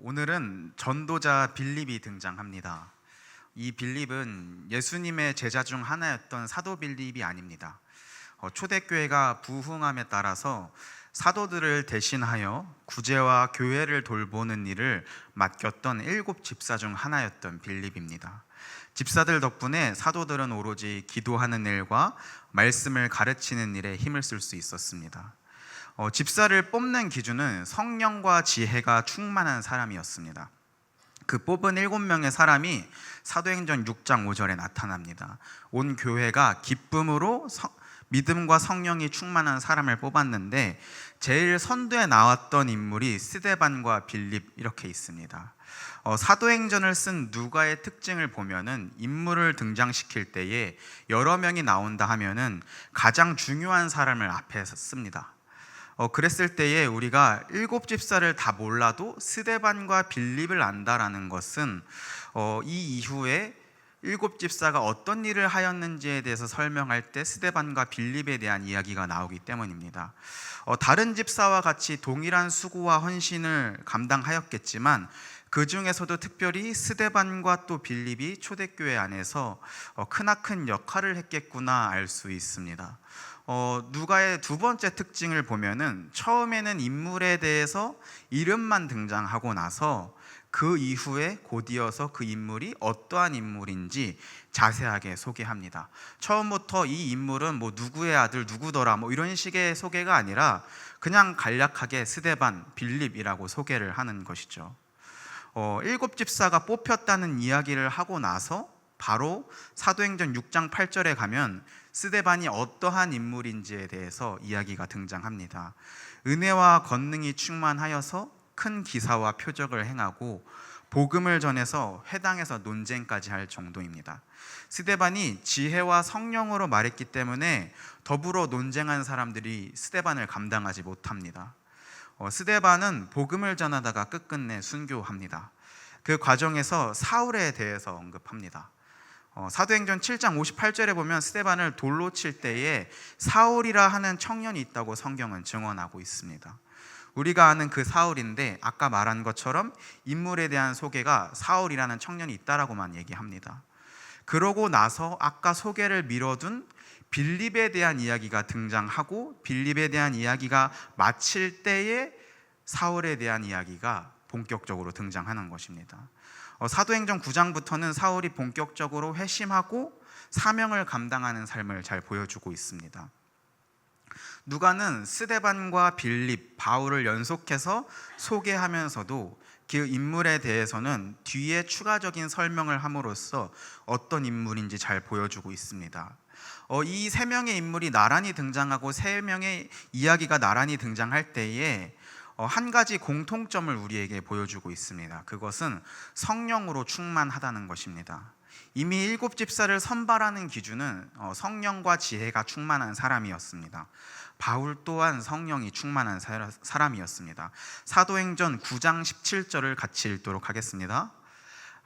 오늘은 전도자 빌립이 등장합니다. 이 빌립은 예수님의 제자 중 하나였던 사도 빌립이 아닙니다. 초대교회가 부흥함에 따라서 사도들을 대신하여 구제와 교회를 돌보는 일을 맡겼던 7 집사 중 하나였던 빌립입니다. 집사들 덕분에 사도들은 오로지 기도하는 일과 말씀을 가르치는 일에 힘을 쓸 수 있었습니다. 집사를 뽑는 기준은 성령과 지혜가 충만한 사람이었습니다. 그 뽑은 7명의 사람이 사도행전 6장 5절에 나타납니다. 온 교회가 기쁨으로 믿음과 성령이 충만한 사람을 뽑았는데 제일 선두에 나왔던 인물이 스데반과 빌립 이렇게 있습니다. 사도행전을 쓴 누가의 특징을 보면은 인물을 등장시킬 때에 여러 명이 나온다 하면은 가장 중요한 사람을 앞에 씁니다. 그랬을 때에 우리가 7 집사를 다 몰라도 스데반과 빌립을 안다라는 것은 이 이후에 7 집사가 어떤 일을 하였는지에 대해서 설명할 때 스데반과 빌립에 대한 이야기가 나오기 때문입니다. 다른 집사와 같이 동일한 수고와 헌신을 감당하였겠지만 그 중에서도 특별히 스데반과 또 빌립이 초대교회 안에서 크나큰 역할을 했겠구나 알 수 있습니다. 누가의 두 번째 특징을 보면은 처음에는 인물에 대해서 이름만 등장하고 나서 그 이후에 곧이어서 그 인물이 어떠한 인물인지 자세하게 소개합니다. 처음부터 이 인물은 뭐 누구의 아들 누구더라 뭐 이런 식의 소개가 아니라 그냥 간략하게 스데반, 빌립이라고 소개를 하는 것이죠. 7 집사가 뽑혔다는 이야기를 하고 나서 바로 사도행전 6장 8절에 가면 스데반이 어떠한 인물인지에 대해서 이야기가 등장합니다. 은혜와 권능이 충만하여서 큰 기사와 표적을 행하고 복음을 전해서 회당에서 논쟁까지 할 정도입니다. 스데반이 지혜와 성령으로 말했기 때문에 더불어 논쟁한 사람들이 스데반을 감당하지 못합니다. 스데반은 복음을 전하다가 끝끝내 순교합니다. 그 과정에서 사울에 대해서 언급합니다. 사도행전 7장 58절에 보면 스데반을 돌로 칠 때에 사울이라 하는 청년이 있다고 성경은 증언하고 있습니다. 우리가 아는 그 사울인데 아까 말한 것처럼 인물에 대한 소개가 사울이라는 청년이 있다라고만 얘기합니다. 그러고 나서 아까 소개를 미뤄둔 빌립에 대한 이야기가 등장하고 빌립에 대한 이야기가 마칠 때에 사울에 대한 이야기가 본격적으로 등장하는 것입니다. 사도행전 9장부터는 사울이 본격적으로 회심하고 사명을 감당하는 삶을 잘 보여주고 있습니다. 누가는 스데반과 빌립, 바울을 연속해서 소개하면서도 그 인물에 대해서는 뒤에 추가적인 설명을 함으로써 어떤 인물인지 잘 보여주고 있습니다. 이 3명의 인물이 나란히 등장하고 3명의 이야기가 나란히 등장할 때에 한 가지 공통점을 우리에게 보여주고 있습니다. 그것은 성령으로 충만하다는 것입니다. 이미 7 집사를 선발하는 기준은 성령과 지혜가 충만한 사람이었습니다. 바울 또한 성령이 충만한 사람이었습니다. 사도행전 9장 17절을 같이 읽도록 하겠습니다.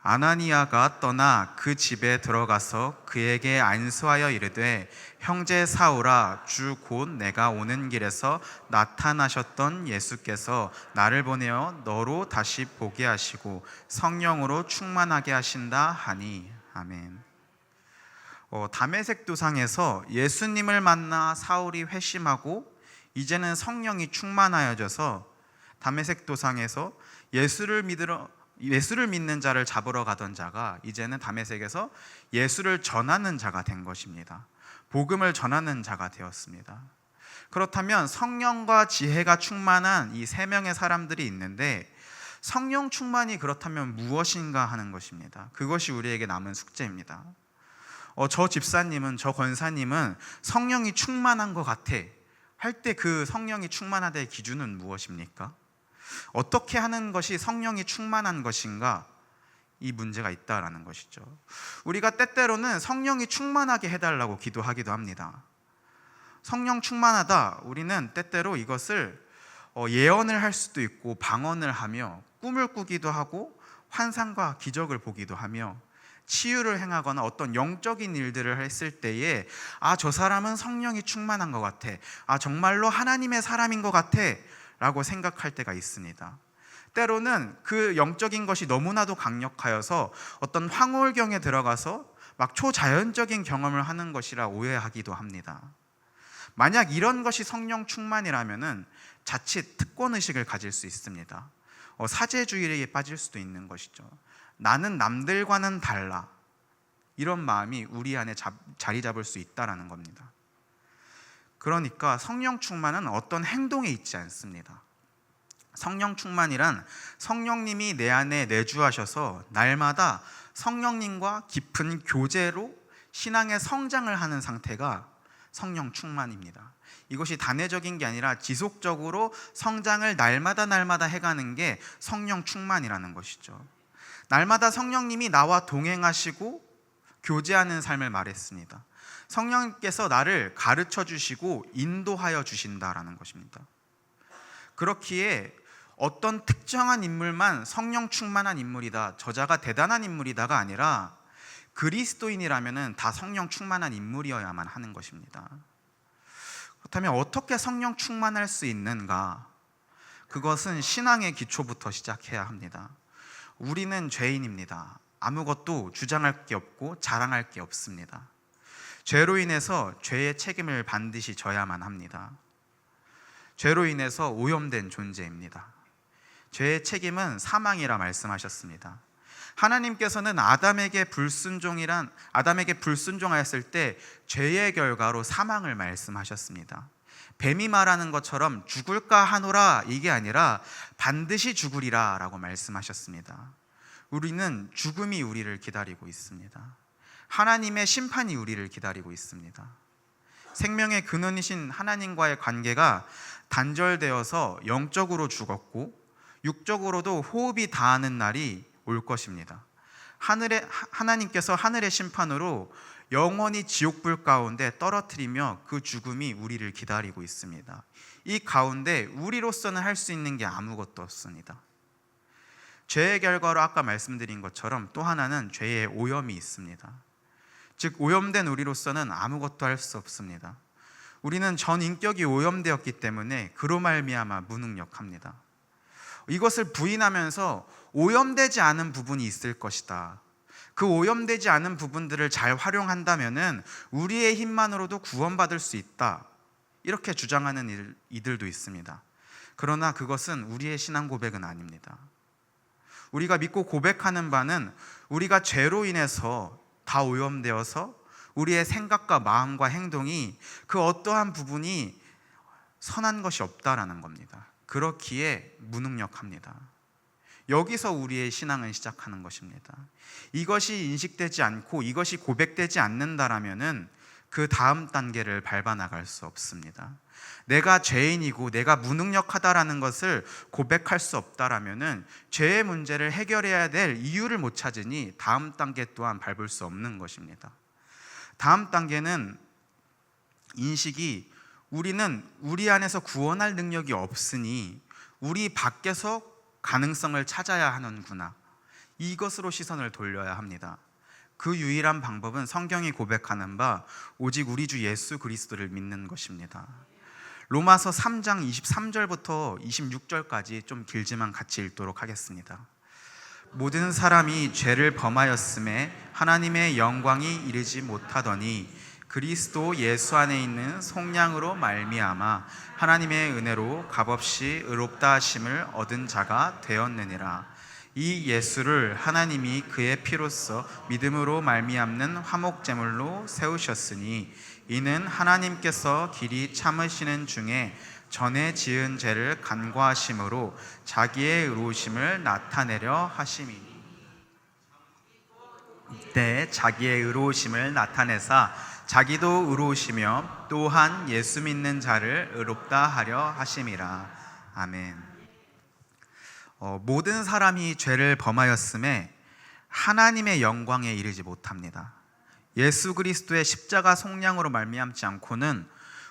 아나니아가 떠나 그 집에 들어가서 그에게 안수하여 이르되 형제 사울아 주 곧 내가 오는 길에서 나타나셨던 예수께서 나를 보내어 너로 다시 보게 하시고 성령으로 충만하게 하신다 하니 아멘. 다메섹 도상에서 예수님을 만나 사울이 회심하고 이제는 성령이 충만하여져서 다메섹 도상에서 예수를 믿는 자를 잡으러 가던 자가 이제는 다메섹에서 예수를 전하는 자가 된 것입니다. 복음을 전하는 자가 되었습니다. 그렇다면 성령과 지혜가 충만한 이 3명의 사람들이 있는데 성령 충만이 그렇다면 무엇인가 하는 것입니다. 그것이 우리에게 남은 숙제입니다. 저 집사님은, 저 권사님은 성령이 충만한 것 같아 할 때 그 성령이 충만하다의 기준은 무엇입니까? 어떻게 하는 것이 성령이 충만한 것인가? 이 문제가 있다라는 것이죠. 우리가 때때로는 성령이 충만하게 해달라고 기도하기도 합니다. 성령 충만하다, 우리는 때때로 이것을 예언을 할 수도 있고 방언을 하며 꿈을 꾸기도 하고 환상과 기적을 보기도 하며 치유를 행하거나 어떤 영적인 일들을 했을 때에 저 사람은 성령이 충만한 것 같아, 정말로 하나님의 사람인 것 같아 라고 생각할 때가 있습니다. 때로는 그 영적인 것이 너무나도 강력하여서 어떤 황홀경에 들어가서 막 초자연적인 경험을 하는 것이라 오해하기도 합니다. 만약 이런 것이 성령 충만이라면은 자칫 특권의식을 가질 수 있습니다. 사제주의에 빠질 수도 있는 것이죠. 나는 남들과는 달라, 이런 마음이 우리 안에 자리 잡을 수 있다라는 겁니다. 그러니까 성령 충만은 어떤 행동에 있지 않습니다. 성령 충만이란 성령님이 내 안에 내주하셔서 날마다 성령님과 깊은 교제로 신앙의 성장을 하는 상태가 성령 충만입니다. 이것이 단회적인 게 아니라 지속적으로 성장을 날마다 해가는 게 성령 충만이라는 것이죠. 날마다 성령님이 나와 동행하시고 교제하는 삶을 말했습니다. 성령님께서 나를 가르쳐 주시고 인도하여 주신다라는 것입니다. 그렇기에 어떤 특정한 인물만 성령 충만한 인물이다, 저자가 대단한 인물이다가 아니라 그리스도인이라면 다 성령 충만한 인물이어야만 하는 것입니다. 그렇다면 어떻게 성령 충만할 수 있는가? 그것은 신앙의 기초부터 시작해야 합니다. 우리는 죄인입니다. 아무것도 주장할 게 없고 자랑할 게 없습니다. 죄로 인해서 죄의 책임을 반드시 져야만 합니다. 죄로 인해서 오염된 존재입니다. 죄의 책임은 사망이라 말씀하셨습니다. 하나님께서는 아담에게 불순종하였을 때 죄의 결과로 사망을 말씀하셨습니다. 뱀이 말하는 것처럼 죽을까 하노라, 이게 아니라 반드시 죽으리라 라고 말씀하셨습니다. 우리는 죽음이 우리를 기다리고 있습니다. 하나님의 심판이 우리를 기다리고 있습니다. 생명의 근원이신 하나님과의 관계가 단절되어서 영적으로 죽었고 육적으로도 호흡이 다하는 날이 올 것입니다. 하나님께서 하늘의 심판으로 영원히 지옥불 가운데 떨어뜨리며 그 죽음이 우리를 기다리고 있습니다. 이 가운데 우리로서는 할 수 있는 게 아무것도 없습니다. 죄의 결과로 아까 말씀드린 것처럼 또 하나는 죄의 오염이 있습니다. 즉 오염된 우리로서는 아무것도 할 수 없습니다. 우리는 전 인격이 오염되었기 때문에 그로 말미암아 무능력합니다. 이것을 부인하면서 오염되지 않은 부분이 있을 것이다, 그 오염되지 않은 부분들을 잘 활용한다면은 우리의 힘만으로도 구원받을 수 있다, 이렇게 주장하는 이들도 있습니다. 그러나 그것은 우리의 신앙 고백은 아닙니다. 우리가 믿고 고백하는 바는 우리가 죄로 인해서 다 오염되어서 우리의 생각과 마음과 행동이 그 어떠한 부분이 선한 것이 없다라는 겁니다. 그렇기에 무능력합니다. 여기서 우리의 신앙은 시작하는 것입니다. 이것이 인식되지 않고 이것이 고백되지 않는다라면은 그 다음 단계를 밟아 나갈 수 없습니다. 내가 죄인이고 내가 무능력하다라는 것을 고백할 수 없다라면은 죄의 문제를 해결해야 될 이유를 못 찾으니 다음 단계 또한 밟을 수 없는 것입니다. 다음 단계는 인식이 우리는 우리 안에서 구원할 능력이 없으니 우리 밖에서 가능성을 찾아야 하는구나, 이것으로 시선을 돌려야 합니다. 그 유일한 방법은 성경이 고백하는 바 오직 우리 주 예수 그리스도를 믿는 것입니다. 로마서 3장 23절부터 26절까지 좀 길지만 같이 읽도록 하겠습니다. 모든 사람이 죄를 범하였음에 하나님의 영광이 이르지 못하더니 그리스도 예수 안에 있는 속량으로 말미암아 하나님의 은혜로 값없이 의롭다 하심을 얻은 자가 되었느니라. 이 예수를 하나님이 그의 피로써 믿음으로 말미암는 화목제물로 세우셨으니 이는 하나님께서 길이 참으시는 중에 전에 지은 죄를 간과하심으로 자기의 의로우심을 나타내려 하심이니, 이때 자기의 의로우심을 나타내사 자기도 의로우시며 또한 예수 믿는 자를 의롭다 하려 하심이라. 아멘. 모든 사람이 죄를 범하였음에 하나님의 영광에 이르지 못합니다. 예수 그리스도의 십자가 속량으로 말미암지 않고는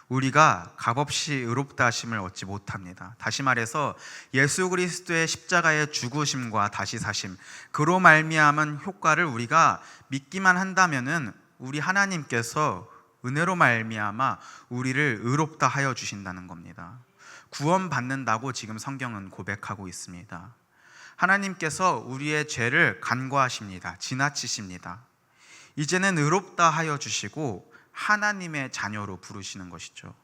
우리가 값없이 의롭다 하심을 얻지 못합니다. 다시 말해서 예수 그리스도의 십자가의 죽으심과 다시 사심, 그로 말미암은 효과를 우리가 믿기만 한다면은 우리 하나님께서 은혜로 말미암아 우리를 의롭다 하여 주신다는 겁니다. 구원받는다고 지금 성경은 고백하고 있습니다. 하나님께서 우리의 죄를 간과하십니다. 지나치십니다. 이제는 의롭다 하여 주시고 하나님의 자녀로 부르시는 것이죠.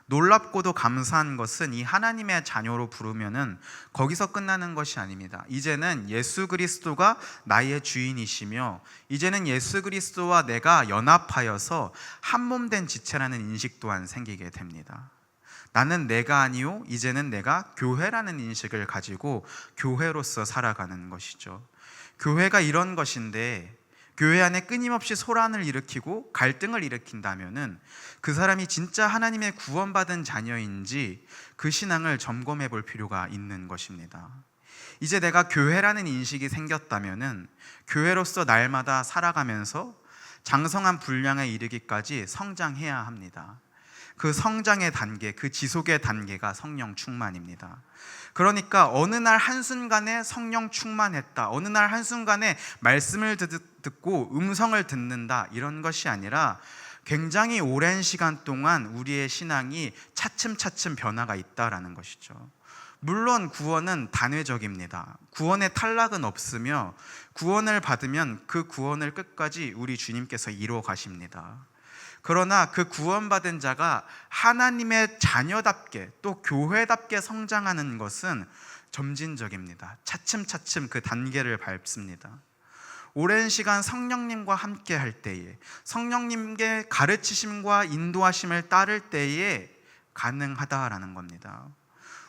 놀랍고도 감사한 것은 이 하나님의 자녀로 부르면은 거기서 끝나는 것이 아닙니다. 이제는 예수 그리스도가 나의 주인이시며, 이제는 예수 그리스도와 내가 연합하여서 한 몸 된 지체라는 인식 또한 생기게 됩니다. 나는 내가 아니요, 이제는 내가 교회라는 인식을 가지고 교회로서 살아가는 것이죠. 교회가 이런 것인데, 교회 안에 끊임없이 소란을 일으키고 갈등을 일으킨다면은 그 사람이 진짜 하나님의 구원받은 자녀인지 그 신앙을 점검해 볼 필요가 있는 것입니다. 이제 내가 교회라는 인식이 생겼다면은 교회로서 날마다 살아가면서 장성한 분량에 이르기까지 성장해야 합니다. 그 성장의 단계, 그 지속의 단계가 성령 충만입니다. 그러니까 어느 날 한순간에 성령 충만했다, 어느 날 한순간에 말씀을 듣고 음성을 듣는다, 이런 것이 아니라 굉장히 오랜 시간 동안 우리의 신앙이 차츰차츰 변화가 있다라는 것이죠. 물론 구원은 단회적입니다. 구원의 탈락은 없으며 구원을 받으면 그 구원을 끝까지 우리 주님께서 이루어 가십니다. 그러나 그 구원받은 자가 하나님의 자녀답게 또 교회답게 성장하는 것은 점진적입니다. 차츰차츰 그 단계를 밟습니다. 오랜 시간 성령님과 함께 할 때에, 성령님의 가르치심과 인도하심을 따를 때에 가능하다라는 겁니다.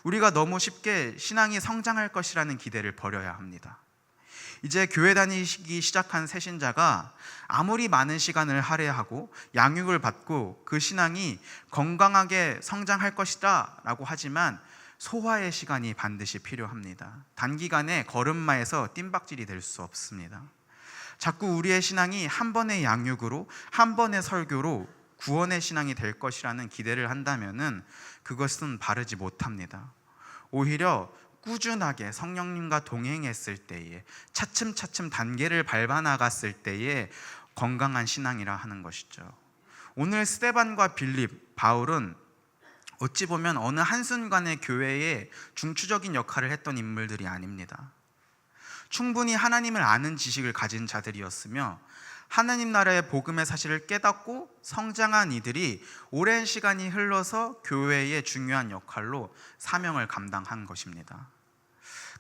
우리가 너무 쉽게 신앙이 성장할 것이라는 기대를 버려야 합니다. 이제 교회 다니기 시작한 새신자가 아무리 많은 시간을 할애하고 양육을 받고 그 신앙이 건강하게 성장할 것이다 라고 하지만 소화의 시간이 반드시 필요합니다. 단기간에 걸음마에서 뜀박질이 될 수 없습니다. 자꾸 우리의 신앙이 한 번의 양육으로, 한 번의 설교로 구원의 신앙이 될 것이라는 기대를 한다면은 그것은 바르지 못합니다. 오히려 꾸준하게 성령님과 동행했을 때에, 차츰차츰 단계를 밟아 나갔을 때에 건강한 신앙이라 하는 것이죠. 오늘 스데반과 빌립, 바울은 어찌 보면 어느 한순간에 교회에 중추적인 역할을 했던 인물들이 아닙니다. 충분히 하나님을 아는 지식을 가진 자들이었으며 하나님 나라의 복음의 사실을 깨닫고 성장한 이들이 오랜 시간이 흘러서 교회의 중요한 역할로 사명을 감당한 것입니다.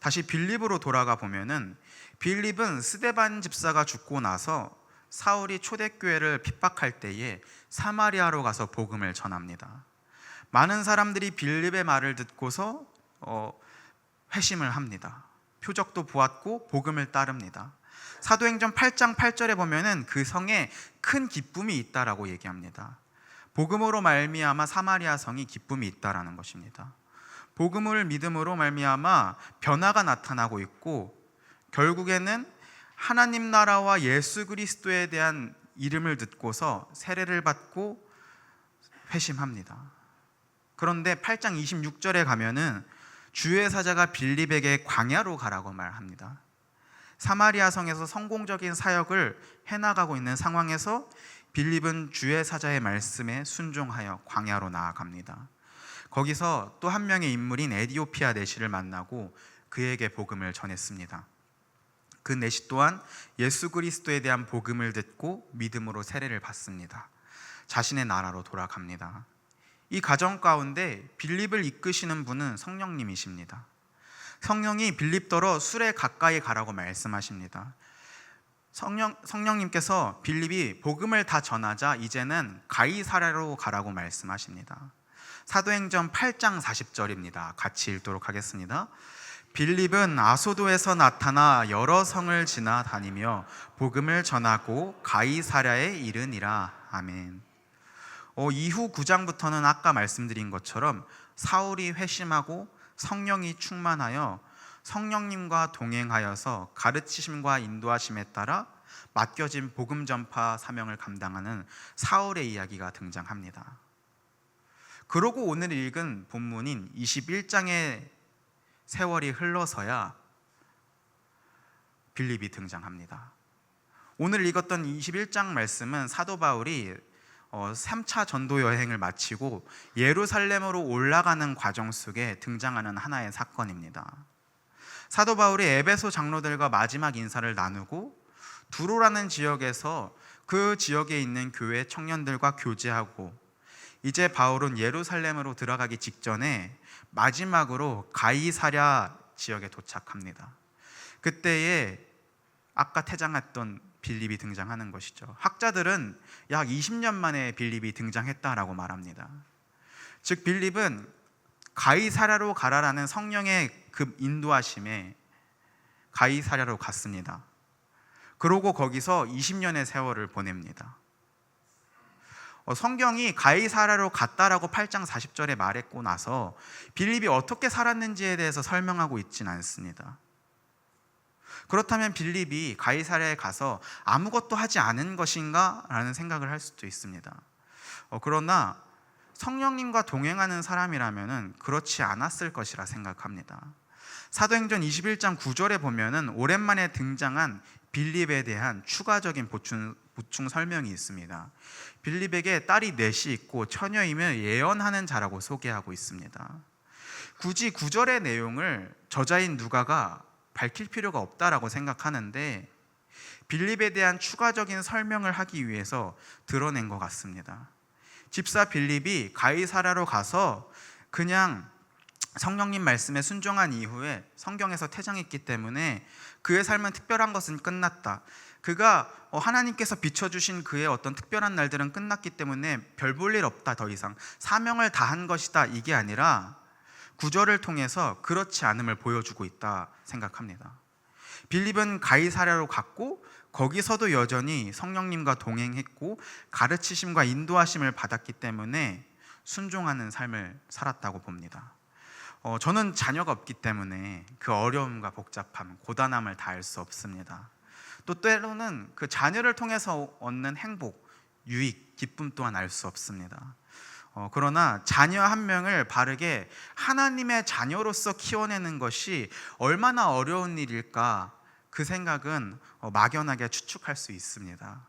다시 빌립으로 돌아가 보면은, 빌립은 스데반 집사가 죽고 나서 사울이 초대교회를 핍박할 때에 사마리아로 가서 복음을 전합니다. 많은 사람들이 빌립의 말을 듣고서 회심을 합니다. 표적도 보았고 복음을 따릅니다. 사도행전 8장 8절에 보면은 그 성에 큰 기쁨이 있다라고 얘기합니다. 복음으로 말미암아 사마리아 성이 기쁨이 있다라는 것입니다. 복음을 믿음으로 말미암아 변화가 나타나고 있고, 결국에는 하나님 나라와 예수 그리스도에 대한 이름을 듣고서 세례를 받고 회심합니다. 그런데 8장 26절에 가면은 주의 사자가 빌립에게 광야로 가라고 말합니다. 사마리아 성에서 성공적인 사역을 해나가고 있는 상황에서 빌립은 주의 사자의 말씀에 순종하여 광야로 나아갑니다. 거기서 또 한 명의 인물인 에디오피아 내시를 만나고 그에게 복음을 전했습니다. 그 내시 또한 예수 그리스도에 대한 복음을 듣고 믿음으로 세례를 받습니다. 자신의 나라로 돌아갑니다. 이 과정 가운데 빌립을 이끄시는 분은 성령님이십니다. 성령이 빌립더러 술에 가까이 가라고 말씀하십니다. 성령님께서 빌립이 복음을 다 전하자 이제는 가이사랴로 가라고 말씀하십니다. 사도행전 8장 40절입니다. 같이 읽도록 하겠습니다. 빌립은 아소도에서 나타나 여러 성을 지나 다니며 복음을 전하고 가이사랴에 이르니라. 아멘. 이후 9장부터는 아까 말씀드린 것처럼 사울이 회심하고 성령이 충만하여 성령님과 동행하여서 가르치심과 인도하심에 따라 맡겨진 복음 전파 사명을 감당하는 사울의 이야기가 등장합니다. 그러고 오늘 읽은 본문인 21장의 세월이 흘러서야 빌립이 등장합니다. 오늘 읽었던 21장 말씀은 사도 바울이 3차 전도 여행을 마치고 예루살렘으로 올라가는 과정 속에 등장하는 하나의 사건입니다. 사도 바울이 에베소 장로들과 마지막 인사를 나누고 두로라는 지역에서 그 지역에 있는 교회 청년들과 교제하고, 이제 바울은 예루살렘으로 들어가기 직전에 마지막으로 가이사랴 지역에 도착합니다. 그때에 아까 퇴장했던 빌립이 등장하는 것이죠. 학자들은 약 20년 만에 빌립이 등장했다라고 말합니다. 즉 빌립은 가이사랴로 가라라는 성령의 급 인도하심에 가이사랴로 갔습니다. 그러고 거기서 20년의 세월을 보냅니다. 성경이 가이사랴로 갔다라고 8장 40절에 말했고 나서 빌립이 어떻게 살았는지에 대해서 설명하고 있지는 않습니다. 그렇다면 빌립이 가이사랴에 가서 아무것도 하지 않은 것인가? 라는 생각을 할 수도 있습니다. 그러나 성령님과 동행하는 사람이라면 그렇지 않았을 것이라 생각합니다. 사도행전 21장 9절에 보면은 오랜만에 등장한 빌립에 대한 추가적인 보충 설명이 있습니다. 빌립에게 딸이 넷이 있고 처녀이며 예언하는 자라고 소개하고 있습니다. 굳이 9절의 내용을 저자인 누가가 밝힐 필요가 없다라고 생각하는데 빌립에 대한 추가적인 설명을 하기 위해서 드러낸 것 같습니다. 집사 빌립이 가이사랴로 가서 그냥 성령님 말씀에 순종한 이후에 성경에서 퇴장했기 때문에 그의 삶은 특별한 것은 끝났다. 그가 하나님께서 비춰주신 그의 어떤 특별한 날들은 끝났기 때문에 별 볼 일 없다, 더 이상 사명을 다한 것이다, 이게 아니라 구절을 통해서 그렇지 않음을 보여주고 있다 생각합니다. 빌립은 가이사랴로 갔고 거기서도 여전히 성령님과 동행했고 가르치심과 인도하심을 받았기 때문에 순종하는 삶을 살았다고 봅니다. 저는 자녀가 없기 때문에 그 어려움과 복잡함, 고단함을 다 알 수 없습니다. 또 때로는 그 자녀를 통해서 얻는 행복, 유익, 기쁨 또한 알 수 없습니다. 그러나 자녀 한 명을 바르게 하나님의 자녀로서 키워내는 것이 얼마나 어려운 일일까, 그 생각은 막연하게 추측할 수 있습니다.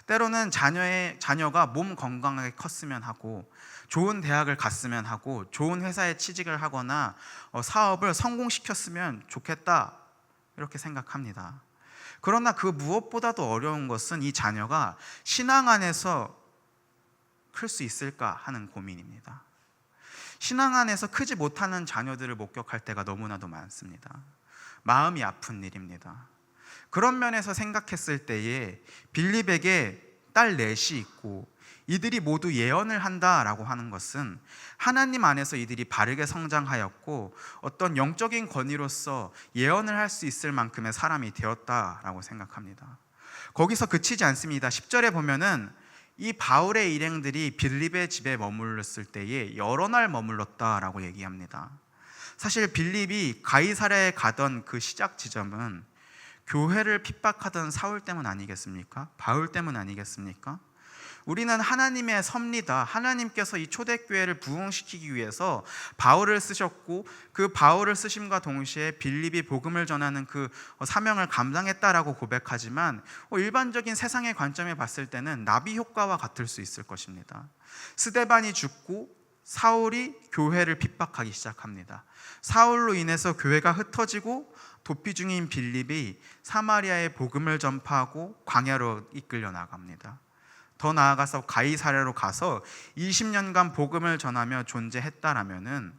때로는 자녀가 몸 건강하게 컸으면 하고 좋은 대학을 갔으면 하고 좋은 회사에 취직을 하거나 사업을 성공시켰으면 좋겠다, 이렇게 생각합니다. 그러나 그 무엇보다도 어려운 것은 이 자녀가 신앙 안에서 클 수 있을까 하는 고민입니다. 신앙 안에서 크지 못하는 자녀들을 목격할 때가 너무나도 많습니다. 마음이 아픈 일입니다. 그런 면에서 생각했을 때에 빌립에게 딸 넷이 있고 이들이 모두 예언을 한다라고 하는 것은 하나님 안에서 이들이 바르게 성장하였고 어떤 영적인 권위로서 예언을 할 수 있을 만큼의 사람이 되었다라고 생각합니다. 거기서 그치지 않습니다. 10절에 보면은 이 바울의 일행들이 빌립의 집에 머물렀을 때에 여러 날 머물렀다라고 얘기합니다. 사실 빌립이 가이사랴에 가던 그 시작 지점은 교회를 핍박하던 사울 때문 아니겠습니까? 바울 때문 아니겠습니까? 우리는 하나님의 섭리다. 하나님께서 이 초대교회를 부흥시키기 위해서 바울을 쓰셨고 그 바울을 쓰심과 동시에 빌립이 복음을 전하는 그 사명을 감당했다라고 고백하지만 일반적인 세상의 관점에 봤을 때는 나비 효과와 같을 수 있을 것입니다. 스데반이 죽고 사울이 교회를 핍박하기 시작합니다. 사울로 인해서 교회가 흩어지고 도피 중인 빌립이 사마리아에 복음을 전파하고 광야로 이끌려 나갑니다. 더 나아가서 가이사랴로 가서 20년간 복음을 전하며 존재했다라면은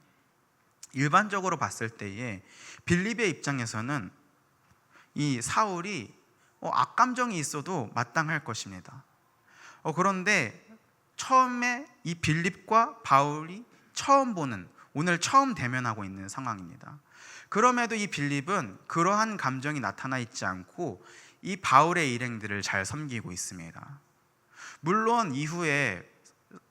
일반적으로 봤을 때에 빌립의 입장에서는 이 사울이 악감정이 있어도 마땅할 것입니다. 그런데 처음에 이 빌립과 바울이 처음 보는, 오늘 처음 대면하고 있는 상황입니다. 그럼에도 이 빌립은 그러한 감정이 나타나 있지 않고 이 바울의 일행들을 잘 섬기고 있습니다. 물론 이후에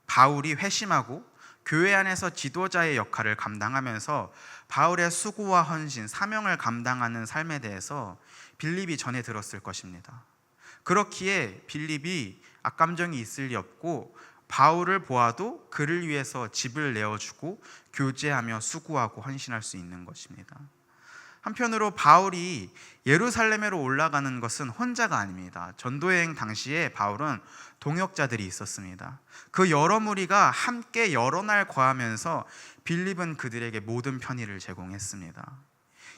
바울이 회심하고 교회 안에서 지도자의 역할을 감당하면서 바울의 수고와 헌신, 사명을 감당하는 삶에 대해서 빌립이 전해 들었을 것입니다. 그렇기에 빌립이 악감정이 있을 리 없고 바울을 보아도 그를 위해서 집을 내어주고 교제하며 수고하고 헌신할 수 있는 것입니다. 한편으로 바울이 예루살렘으로 올라가는 것은 혼자가 아닙니다. 전도여행 당시에 바울은 동역자들이 있었습니다. 그 여러 무리가 함께 여러 날 거하면서 빌립은 그들에게 모든 편의를 제공했습니다.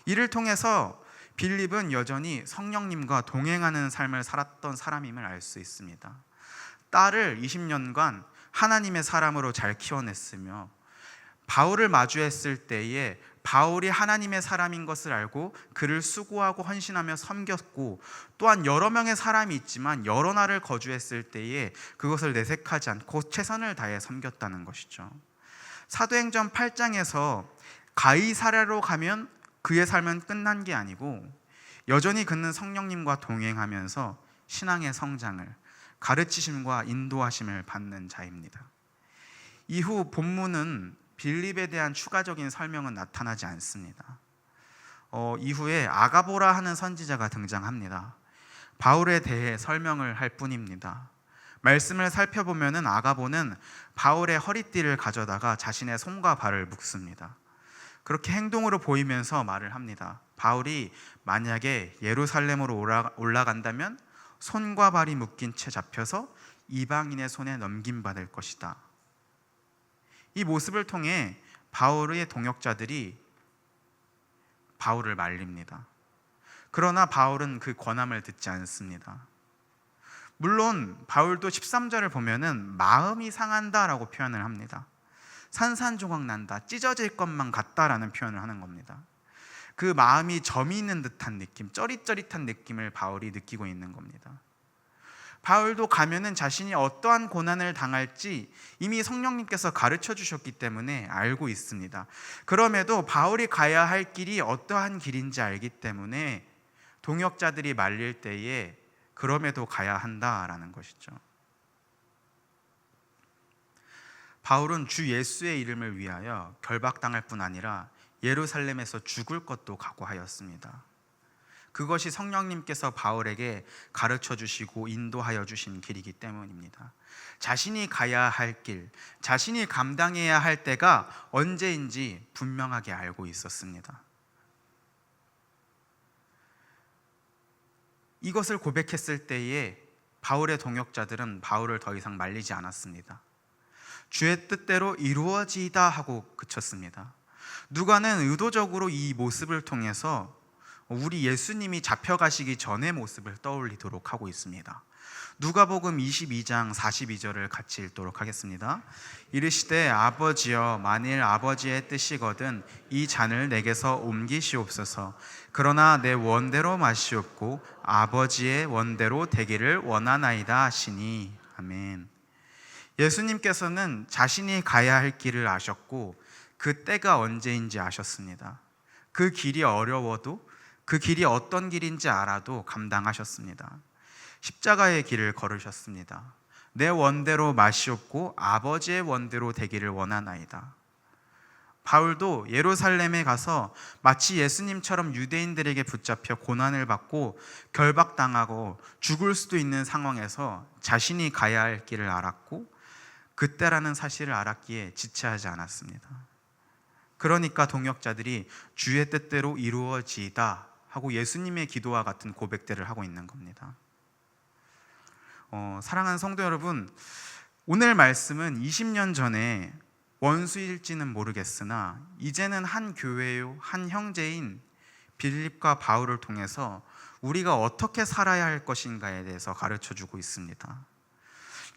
이를 통해서 빌립은 여전히 성령님과 동행하는 삶을 살았던 사람임을 알 수 있습니다. 딸을 20년간 하나님의 사람으로 잘 키워냈으며 바울을 마주했을 때에 바울이 하나님의 사람인 것을 알고 그를 수고하고 헌신하며 섬겼고, 또한 여러 명의 사람이 있지만 여러 날을 거주했을 때에 그것을 내색하지 않고 최선을 다해 섬겼다는 것이죠. 사도행전 8장에서 가이사랴로 가면 그의 삶은 끝난 게 아니고 여전히 그는 성령님과 동행하면서 신앙의 성장을, 가르치심과 인도하심을 받는 자입니다. 이후 본문은 빌립에 대한 추가적인 설명은 나타나지 않습니다. 이후에 아가보라 하는 선지자가 등장합니다. 바울에 대해 설명을 할 뿐입니다. 말씀을 살펴보면 아가보는 바울의 허리띠를 가져다가 자신의 손과 발을 묶습니다. 그렇게 행동으로 보이면서 말을 합니다. 바울이 만약에 예루살렘으로 올라간다면 손과 발이 묶인 채 잡혀서 이방인의 손에 넘김받을 것이다. 이 모습을 통해 바울의 동역자들이 바울을 말립니다. 그러나 바울은 그 권함을 듣지 않습니다. 물론 바울도 13절을 보면은 마음이 상한다라고 표현을 합니다. 산산조각 난다, 찢어질 것만 같다라는 표현을 하는 겁니다. 그 마음이 점이 있는 듯한 느낌, 쩌릿쩌릿한 느낌을 바울이 느끼고 있는 겁니다. 바울도 가면은 자신이 어떠한 고난을 당할지 이미 성령님께서 가르쳐 주셨기 때문에 알고 있습니다. 그럼에도 바울이 가야 할 길이 어떠한 길인지 알기 때문에 동역자들이 말릴 때에 그럼에도 가야 한다라는 것이죠. 바울은 주 예수의 이름을 위하여 결박당할 뿐 아니라 예루살렘에서 죽을 것도 각오하였습니다. 그것이 성령님께서 바울에게 가르쳐 주시고 인도하여 주신 길이기 때문입니다. 자신이 가야 할 길, 자신이 감당해야 할 때가 언제인지 분명하게 알고 있었습니다. 이것을 고백했을 때에 바울의 동역자들은 바울을 더 이상 말리지 않았습니다. 주의 뜻대로 이루어지이다 하고 그쳤습니다. 누가는 의도적으로 이 모습을 통해서 우리 예수님이 잡혀가시기 전의 모습을 떠올리도록 하고 있습니다. 누가복음 22장 42절을 같이 읽도록 하겠습니다. 이르시되 아버지여, 만일 아버지의 뜻이거든 이 잔을 내게서 옮기시옵소서. 그러나 내 원대로 마시옵고 아버지의 원대로 되기를 원하나이다 하시니. 아멘. 예수님께서는 자신이 가야 할 길을 아셨고 그 때가 언제인지 아셨습니다. 그 길이 어려워도, 그 길이 어떤 길인지 알아도 감당하셨습니다. 십자가의 길을 걸으셨습니다. 내 원대로 마시옵고 아버지의 원대로 되기를 원하나이다. 바울도 예루살렘에 가서 마치 예수님처럼 유대인들에게 붙잡혀 고난을 받고 결박당하고 죽을 수도 있는 상황에서 자신이 가야 할 길을 알았고 그때라는 사실을 알았기에 지체하지 않았습니다. 그러니까 동역자들이 주의 뜻대로 이루어지이다 하고 예수님의 기도와 같은 고백들을 하고 있는 겁니다. 사랑하는 성도 여러분, 오늘 말씀은 20년 전에 원수일지는 모르겠으나 이제는 한 교회요, 한 형제인 빌립과 바울을 통해서 우리가 어떻게 살아야 할 것인가에 대해서 가르쳐주고 있습니다.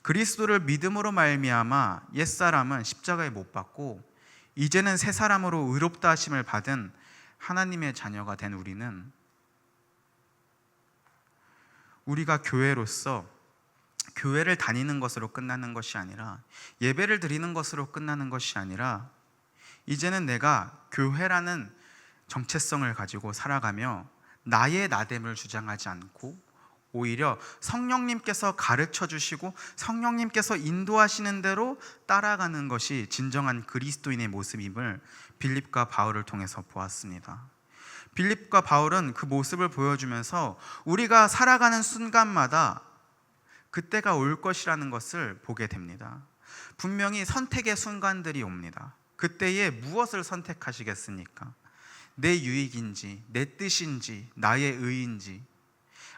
그리스도를 믿음으로 말미암아 옛사람은 십자가에 못 박고 이제는 새 사람으로 의롭다 하심을 받은 하나님의 자녀가 된 우리가 교회로서 교회를 다니는 것으로 끝나는 것이 아니라, 예배를 드리는 것으로 끝나는 것이 아니라, 이제는 내가 교회라는 정체성을 가지고 살아가며 나의 나됨을 주장하지 않고 오히려 성령님께서 가르쳐 주시고 성령님께서 인도하시는 대로 따라가는 것이 진정한 그리스도인의 모습임을 빌립과 바울을 통해서 보았습니다. 빌립과 바울은 그 모습을 보여주면서 우리가 살아가는 순간마다 그때가 올 것이라는 것을 보게 됩니다. 분명히 선택의 순간들이 옵니다. 그때에 무엇을 선택하시겠습니까? 내 유익인지, 내 뜻인지, 나의 의인지,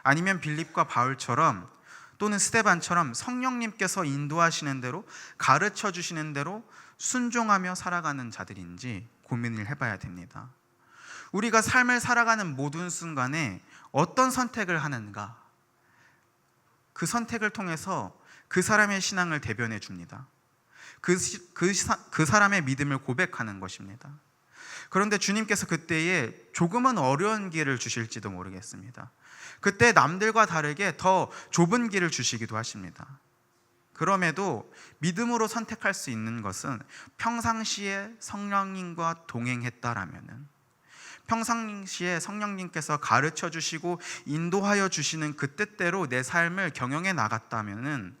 아니면 빌립과 바울처럼 또는 스데반처럼 성령님께서 인도하시는 대로, 가르쳐 주시는 대로 순종하며 살아가는 자들인지 고민을 해봐야 됩니다. 우리가 삶을 살아가는 모든 순간에 어떤 선택을 하는가, 그 선택을 통해서 그 사람의 신앙을 대변해 줍니다. 그 사람의 믿음을 고백하는 것입니다. 그런데 주님께서 그때에 조금은 어려운 길을 주실지도 모르겠습니다. 그때 남들과 다르게 더 좁은 길을 주시기도 하십니다. 그럼에도 믿음으로 선택할 수 있는 것은 평상시에 성령님과 동행했다라면은, 평상시에 성령님께서 가르쳐 주시고 인도하여 주시는 그 뜻대로 내 삶을 경영해 나갔다면은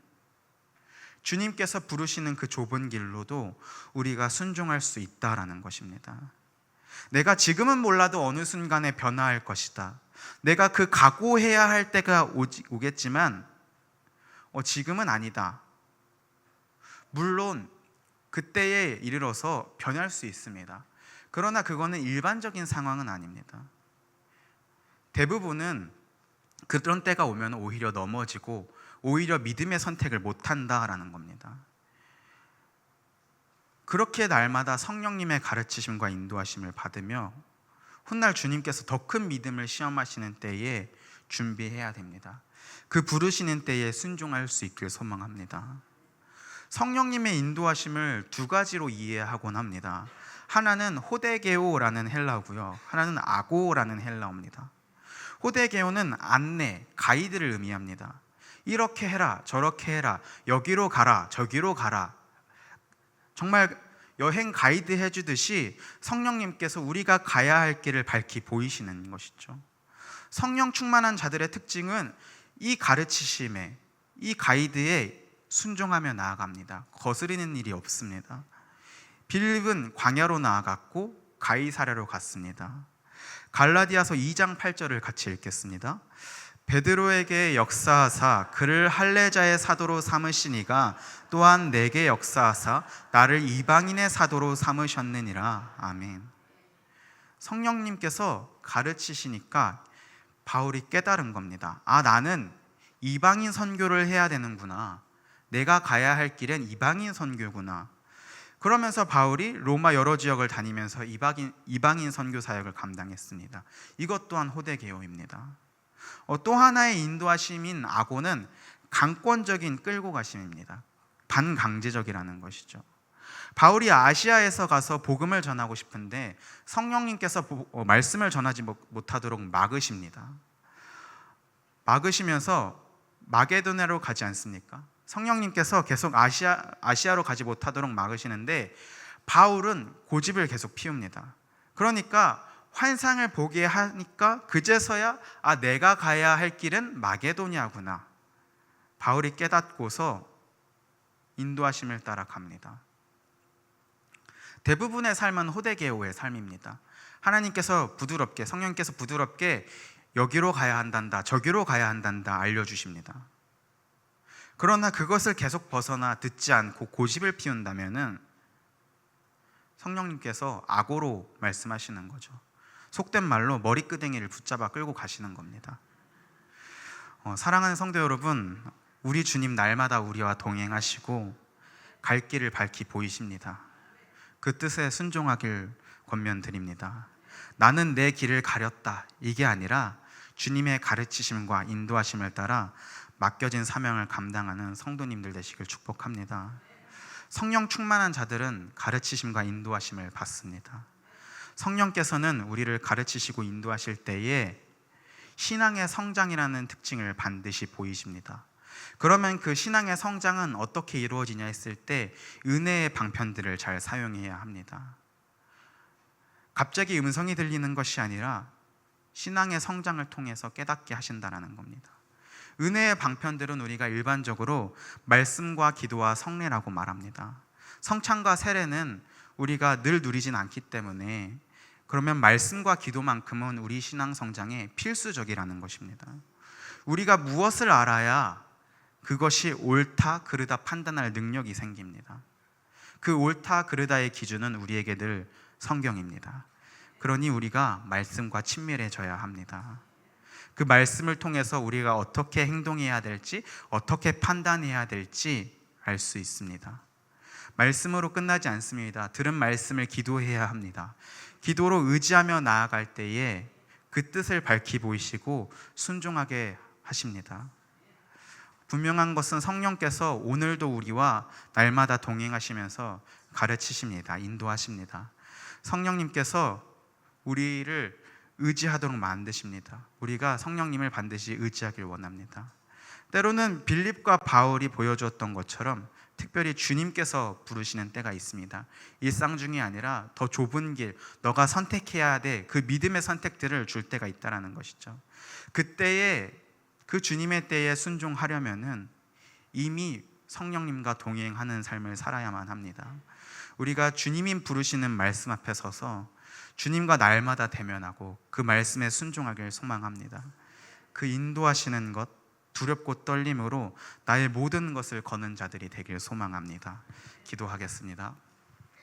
주님께서 부르시는 그 좁은 길로도 우리가 순종할 수 있다라는 것입니다. 내가 지금은 몰라도 어느 순간에 변화할 것이다. 내가 그 각오해야 할 때가 오겠지만 지금은 아니다. 물론 그때에 이르러서 변할 수 있습니다. 그러나 그거는 일반적인 상황은 아닙니다. 대부분은 그런 때가 오면 오히려 넘어지고 오히려 믿음의 선택을 못한다라는 겁니다. 그렇게 날마다 성령님의 가르치심과 인도하심을 받으며 훗날 주님께서 더 큰 믿음을 시험하시는 때에 준비해야 됩니다. 그 부르시는 때에 순종할 수 있길 소망합니다. 성령님의 인도하심을 두 가지로 이해하곤 합니다. 하나는 호데게오라는 헬라어고요, 하나는 아고라는 헬라어입니다. 호데게오는 안내, 가이드를 의미합니다. 이렇게 해라, 저렇게 해라, 여기로 가라, 저기로 가라. 정말 여행 가이드 해주듯이 성령님께서 우리가 가야 할 길을 밝히 보이시는 것이죠. 성령 충만한 자들의 특징은 이 가르치심에, 이 가이드에 순종하며 나아갑니다. 거스르는 일이 없습니다. 빌립은 광야로 나아갔고 가이사랴로 갔습니다. 갈라디아서 2장 8절을 같이 읽겠습니다. 베드로에게 역사하사 그를 할례자의 사도로 삼으시니가 또한 내게 역사하사 나를 이방인의 사도로 삼으셨느니라. 아멘. 성령님께서 가르치시니까 바울이 깨달은 겁니다. 나는 이방인 선교를 해야 되는구나. 내가 가야 할 길은 이방인 선교구나. 그러면서 바울이 로마 여러 지역을 다니면서 이방인 선교 사역을 감당했습니다. 이것 또한 호데게오입니다. 또 하나의 인도하심인 아고는 강권적인 끌고 가심입니다. 반강제적이라는 것이죠. 바울이 아시아에서 가서 복음을 전하고 싶은데 성령님께서 말씀을 전하지 못하도록 막으십니다. 막으시면서 마게도냐로 가지 않습니까? 성령님께서 계속 아시아로 가지 못하도록 막으시는데 바울은 고집을 계속 피웁니다. 그러니까 환상을 보게 하니까 그제서야 내가 가야 할 길은 마게도냐구나. 바울이 깨닫고서 인도하심을 따라 갑니다. 대부분의 삶은 호데게오의 삶입니다. 하나님께서 부드럽게, 성령님께서 부드럽게 여기로 가야 한단다, 저기로 가야 한단다 알려주십니다. 그러나 그것을 계속 벗어나 듣지 않고 고집을 피운다면은 성령님께서 악어로 말씀하시는 거죠. 속된 말로 머리끄댕이를 붙잡아 끌고 가시는 겁니다. 사랑하는 성도 여러분, 우리 주님 날마다 우리와 동행하시고 갈 길을 밝히 보이십니다. 그 뜻에 순종하길 권면드립니다. 나는 내 길을 가렸다, 이게 아니라 주님의 가르치심과 인도하심을 따라 맡겨진 사명을 감당하는 성도님들 되시길 축복합니다. 성령 충만한 자들은 가르치심과 인도하심을 받습니다. 성령께서는 우리를 가르치시고 인도하실 때에 신앙의 성장이라는 특징을 반드시 보이십니다. 그러면 그 신앙의 성장은 어떻게 이루어지냐 했을 때 은혜의 방편들을 잘 사용해야 합니다. 갑자기 음성이 들리는 것이 아니라 신앙의 성장을 통해서 깨닫게 하신다는 겁니다. 은혜의 방편들은 우리가 일반적으로 말씀과 기도와 성례라고 말합니다. 성찬과 세례는 우리가 늘 누리진 않기 때문에 그러면 말씀과 기도만큼은 우리 신앙 성장에 필수적이라는 것입니다. 우리가 무엇을 알아야 그것이 옳다 그르다 판단할 능력이 생깁니다. 그 옳다 그르다의 기준은 우리에게 늘 성경입니다. 그러니 우리가 말씀과 친밀해져야 합니다. 그 말씀을 통해서 우리가 어떻게 행동해야 될지, 어떻게 판단해야 될지 알 수 있습니다. 말씀으로 끝나지 않습니다. 들은 말씀을 기도해야 합니다. 기도로 의지하며 나아갈 때에 그 뜻을 밝히 보이시고 순종하게 하십니다. 분명한 것은 성령께서 오늘도 우리와 날마다 동행하시면서 가르치십니다. 인도하십니다. 성령님께서 우리를 의지하도록 만드십니다. 우리가 성령님을 반드시 의지하길 원합니다. 때로는 빌립과 바울이 보여주었던 것처럼 특별히 주님께서 부르시는 때가 있습니다. 일상 중이 아니라 더 좁은 길, 너가 선택해야 돼, 그 믿음의 선택들을 줄 때가 있다는 것이죠. 그때에, 그 주님의 때에 순종하려면은 이미 성령님과 동행하는 삶을 살아야만 합니다. 우리가 주님이 부르시는 말씀 앞에 서서 주님과 날마다 대면하고 그 말씀에 순종하길 소망합니다. 그 인도하시는 것, 두렵고 떨림으로 나의 모든 것을 거는 자들이 되길 소망합니다. 기도하겠습니다.